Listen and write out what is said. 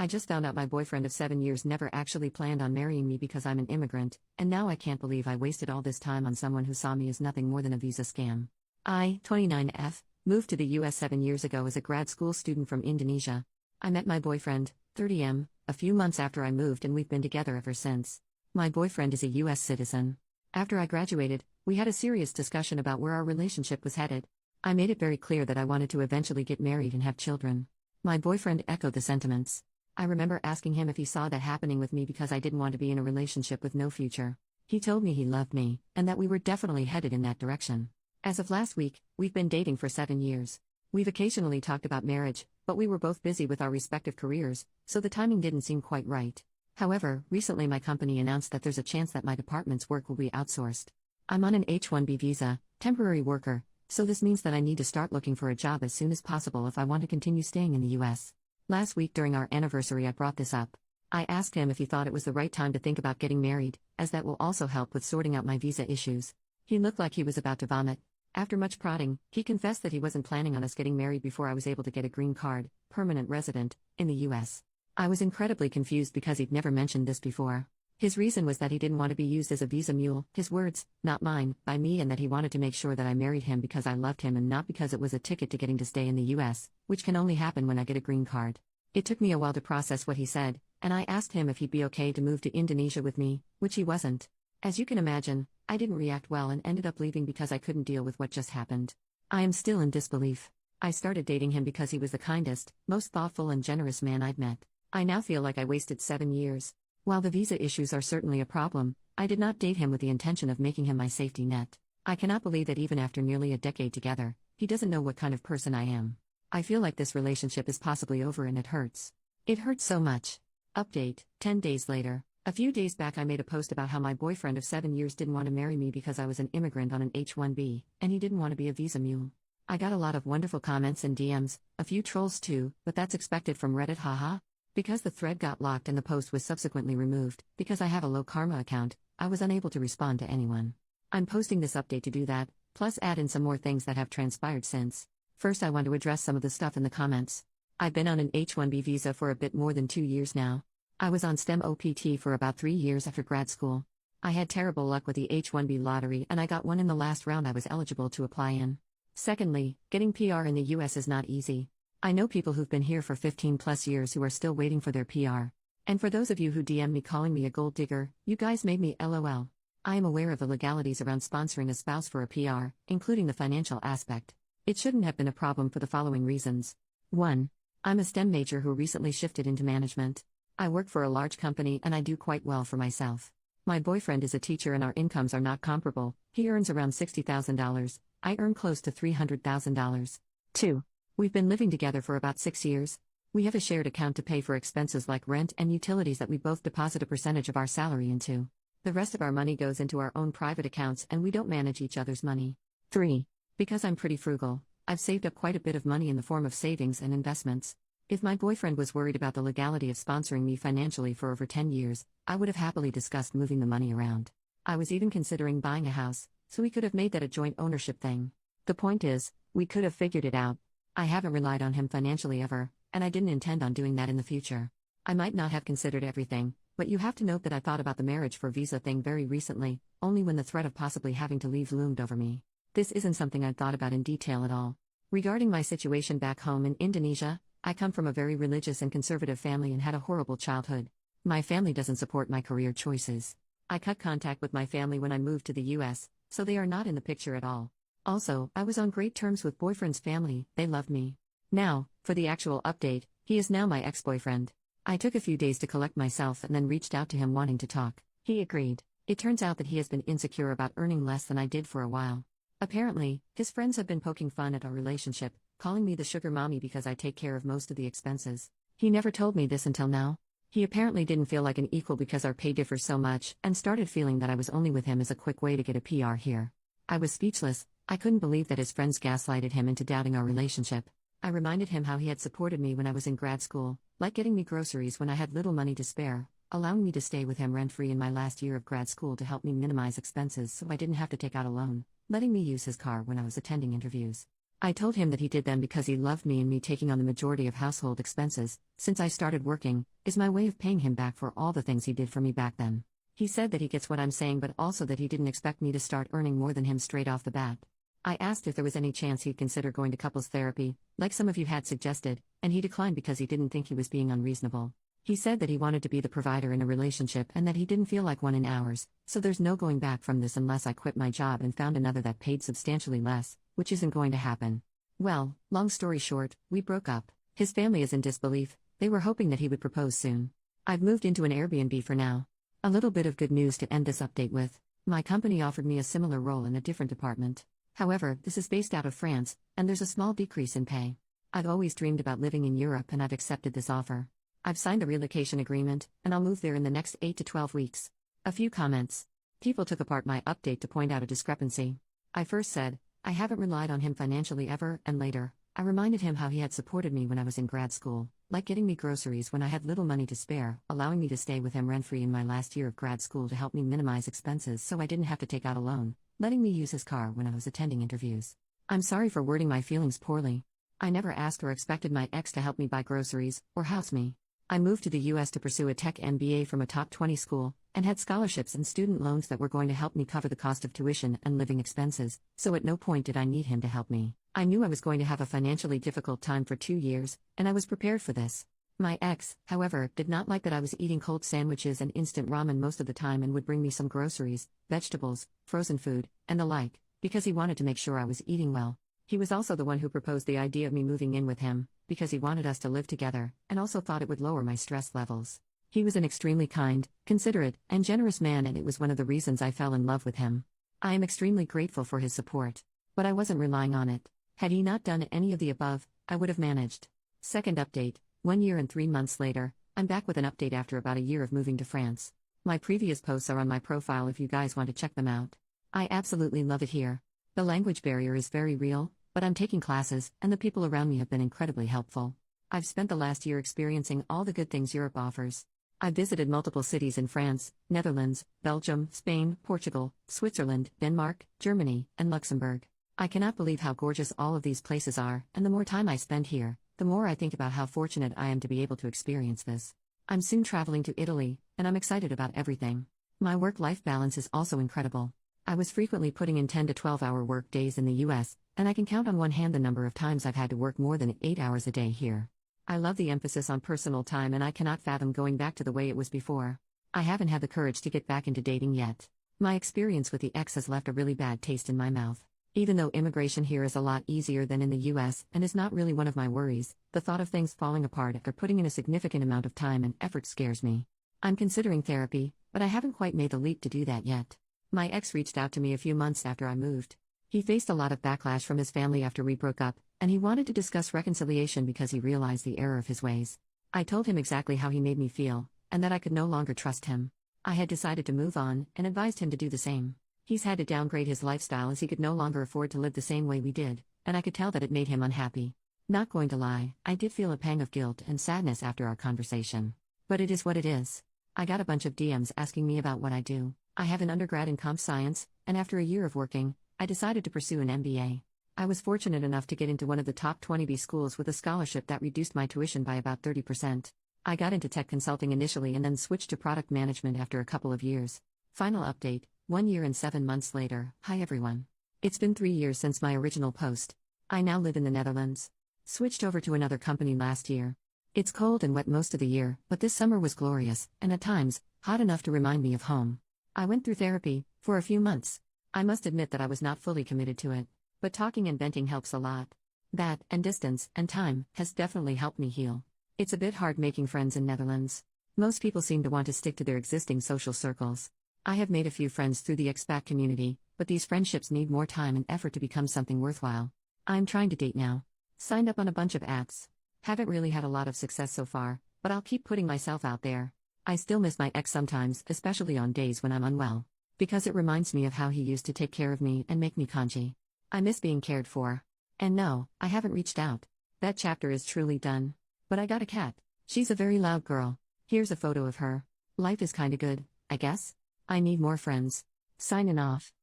I just found out my boyfriend of 7 years never actually planned on marrying me because I'm an immigrant, and now I can't believe I wasted all this time on someone who saw me as nothing more than a visa scam. I, 29F, moved to the US 7 years ago as a grad school student from Indonesia. I met my boyfriend, 30M, a few months after I moved, and we've been together ever since. My boyfriend is a US citizen. After I graduated, we had a serious discussion about where our relationship was headed. I made it very clear that I wanted to eventually get married and have children. My boyfriend echoed the sentiments. I remember asking him if he saw that happening with me because I didn't want to be in a relationship with no future. He told me he loved me, and that we were definitely headed in that direction. As of last week, we've been dating for 7 years. We've occasionally talked about marriage, but we were both busy with our respective careers, so the timing didn't seem quite right. However, recently my company announced that there's a chance that my department's work will be outsourced. I'm on an H-1B visa, temporary worker, so this means that I need to start looking for a job as soon as possible if I want to continue staying in the US. Last week during our anniversary I brought this up. I asked him if he thought it was the right time to think about getting married, as that will also help with sorting out my visa issues. He looked like he was about to vomit. After much prodding, he confessed that he wasn't planning on us getting married before I was able to get a green card, permanent resident, in the US. I was incredibly confused because he'd never mentioned this before. His reason was that he didn't want to be used as a visa mule, his words, not mine, by me, and that he wanted to make sure that I married him because I loved him and not because it was a ticket to getting to stay in the US, which can only happen when I get a green card. It took me a while to process what he said, and I asked him if he'd be okay to move to Indonesia with me, which he wasn't. As you can imagine, I didn't react well and ended up leaving because I couldn't deal with what just happened. I am still in disbelief. I started dating him because he was the kindest, most thoughtful and generous man I'd met. I now feel like I wasted 7 years. While the visa issues are certainly a problem, I did not date him with the intention of making him my safety net. I cannot believe that even after nearly a decade together, he doesn't know what kind of person I am. I feel like this relationship is possibly over and it hurts. It hurts so much. Update, 10 days later. A few days back I made a post about how my boyfriend of 7 years didn't want to marry me because I was an immigrant on an H-1B, and he didn't want to be a visa mule. I got a lot of wonderful comments and DMs, a few trolls too, but that's expected from Reddit, haha. Because the thread got locked and the post was subsequently removed, because I have a low karma account, I was unable to respond to anyone. I'm posting this update to do that, plus add in some more things that have transpired since. First I want to address some of the stuff in the comments. I've been on an H-1B visa for a bit more than 2 years now. I was on STEM OPT for about 3 years after grad school. I had terrible luck with the H-1B lottery and I got one in the last round I was eligible to apply in. Secondly, getting PR in the US is not easy. I know people who've been here for 15 plus years who are still waiting for their PR. And for those of you who DM me calling me a gold digger, you guys made me LOL. I am aware of the legalities around sponsoring a spouse for a PR, including the financial aspect. It shouldn't have been a problem for the following reasons. 1. I'm a STEM major who recently shifted into management. I work for a large company and I do quite well for myself. My boyfriend is a teacher and our incomes are not comparable. He earns around $60,000. I earn close to $300,000. 2. We've been living together for about 6 years. We have a shared account to pay for expenses like rent and utilities that we both deposit a percentage of our salary into. The rest of our money goes into our own private accounts and we don't manage each other's money. 3. Because I'm pretty frugal, I've saved up quite a bit of money in the form of savings and investments. If my boyfriend was worried about the legality of sponsoring me financially for over 10 years, I would have happily discussed moving the money around. I was even considering buying a house, so we could have made that a joint ownership thing. The point is, we could have figured it out. I haven't relied on him financially ever, and I didn't intend on doing that in the future. I might not have considered everything, but you have to note that I thought about the marriage for visa thing very recently, only when the threat of possibly having to leave loomed over me. This isn't something I'd thought about in detail at all. Regarding my situation back home in Indonesia, I come from a very religious and conservative family and had a horrible childhood. My family doesn't support my career choices. I cut contact with my family when I moved to the US, so they are not in the picture at all. Also, I was on great terms with boyfriend's family, they loved me. Now, for the actual update, he is now my ex-boyfriend. I took a few days to collect myself and then reached out to him wanting to talk. He agreed. It turns out that he has been insecure about earning less than I did for a while. Apparently, his friends have been poking fun at our relationship, calling me the sugar mommy because I take care of most of the expenses. He never told me this until now. He apparently didn't feel like an equal because our pay differs so much and started feeling that I was only with him as a quick way to get a PR here. I was speechless. I couldn't believe that his friends gaslighted him into doubting our relationship. I reminded him how he had supported me when I was in grad school, like getting me groceries when I had little money to spare, allowing me to stay with him rent-free in my last year of grad school to help me minimize expenses so I didn't have to take out a loan, letting me use his car when I was attending interviews. I told him that he did them because he loved me, and me taking on the majority of household expenses, since I started working, is my way of paying him back for all the things he did for me back then. He said that he gets what I'm saying, but also that he didn't expect me to start earning more than him straight off the bat. I asked if there was any chance he'd consider going to couples therapy, like some of you had suggested, and he declined because he didn't think he was being unreasonable. He said that he wanted to be the provider in a relationship and that he didn't feel like one in ours, so there's no going back from this unless I quit my job and found another that paid substantially less, which isn't going to happen. Well, long story short, we broke up. His family is in disbelief, they were hoping that he would propose soon. I've moved into an Airbnb for now. A little bit of good news to end this update with. My company offered me a similar role in a different department. However, this is based out of France, and there's a small decrease in pay. I've always dreamed about living in Europe and I've accepted this offer. I've signed the relocation agreement, and I'll move there in the next 8 to 12 weeks. A few comments. People took apart my update to point out a discrepancy. I first said, I haven't relied on him financially ever, and later, I reminded him how he had supported me when I was in grad school, like getting me groceries when I had little money to spare, allowing me to stay with him rent-free in my last year of grad school to help me minimize expenses so I didn't have to take out a loan, letting me use his car when I was attending interviews. I'm sorry for wording my feelings poorly. I never asked or expected my ex to help me buy groceries, or house me. I moved to the US to pursue a tech MBA from a top 20 school, and had scholarships and student loans that were going to help me cover the cost of tuition and living expenses, so at no point did I need him to help me. I knew I was going to have a financially difficult time for 2 years, and I was prepared for this. My ex, however, did not like that I was eating cold sandwiches and instant ramen most of the time and would bring me some groceries, vegetables, frozen food, and the like, because he wanted to make sure I was eating well. He was also the one who proposed the idea of me moving in with him, because he wanted us to live together, and also thought it would lower my stress levels. He was an extremely kind, considerate, and generous man, and it was one of the reasons I fell in love with him. I am extremely grateful for his support. But I wasn't relying on it. Had he not done any of the above, I would have managed. Second update, 1 year and 3 months later, I'm back with an update after about a year of moving to France. My previous posts are on my profile if you guys want to check them out. I absolutely love it here. The language barrier is very real, but I'm taking classes, and the people around me have been incredibly helpful. I've spent the last year experiencing all the good things Europe offers. I've visited multiple cities in France, Netherlands, Belgium, Spain, Portugal, Switzerland, Denmark, Germany, and Luxembourg. I cannot believe how gorgeous all of these places are, and the more time I spend here, the more I think about how fortunate I am to be able to experience this. I'm soon traveling to Italy, and I'm excited about everything. My work-life balance is also incredible. I was frequently putting in 10 to 12-hour work days in the US, and I can count on one hand the number of times I've had to work more than 8 hours a day here. I love the emphasis on personal time, and I cannot fathom going back to the way it was before. I haven't had the courage to get back into dating yet. My experience with the ex has left a really bad taste in my mouth. Even though immigration here is a lot easier than in the US and is not really one of my worries, the thought of things falling apart after putting in a significant amount of time and effort scares me. I'm considering therapy, but I haven't quite made the leap to do that yet. My ex reached out to me a few months after I moved. He faced a lot of backlash from his family after we broke up, and he wanted to discuss reconciliation because he realized the error of his ways. I told him exactly how he made me feel, and that I could no longer trust him. I had decided to move on, and advised him to do the same. He's had to downgrade his lifestyle as he could no longer afford to live the same way we did, and I could tell that it made him unhappy. Not going to lie, I did feel a pang of guilt and sadness after our conversation. But it is what it is. I got a bunch of DMs asking me about what I do. I have an undergrad in comp science, and after a year of working, I decided to pursue an MBA. I was fortunate enough to get into one of the top 20B schools with a scholarship that reduced my tuition by about 30%. I got into tech consulting initially and then switched to product management after a couple of years. Final update, 1 year and 7 months later. Hi everyone. It's been 3 years since my original post. I now live in the Netherlands. Switched over to another company last year. It's cold and wet most of the year, but this summer was glorious, and at times, hot enough to remind me of home. I went through therapy, for a few months. I must admit that I was not fully committed to it. But talking and venting helps a lot. That, and distance, and time, has definitely helped me heal. It's a bit hard making friends in Netherlands. Most people seem to want to stick to their existing social circles. I have made a few friends through the expat community, but these friendships need more time and effort to become something worthwhile. I'm trying to date now. Signed up on a bunch of apps. Haven't really had a lot of success so far, but I'll keep putting myself out there. I still miss my ex sometimes, especially on days when I'm unwell. Because it reminds me of how he used to take care of me and make me congee. I miss being cared for. And no, I haven't reached out. That chapter is truly done. But I got a cat. She's a very loud girl. Here's a photo of her. Life is kinda good, I guess. I need more friends. Signing off.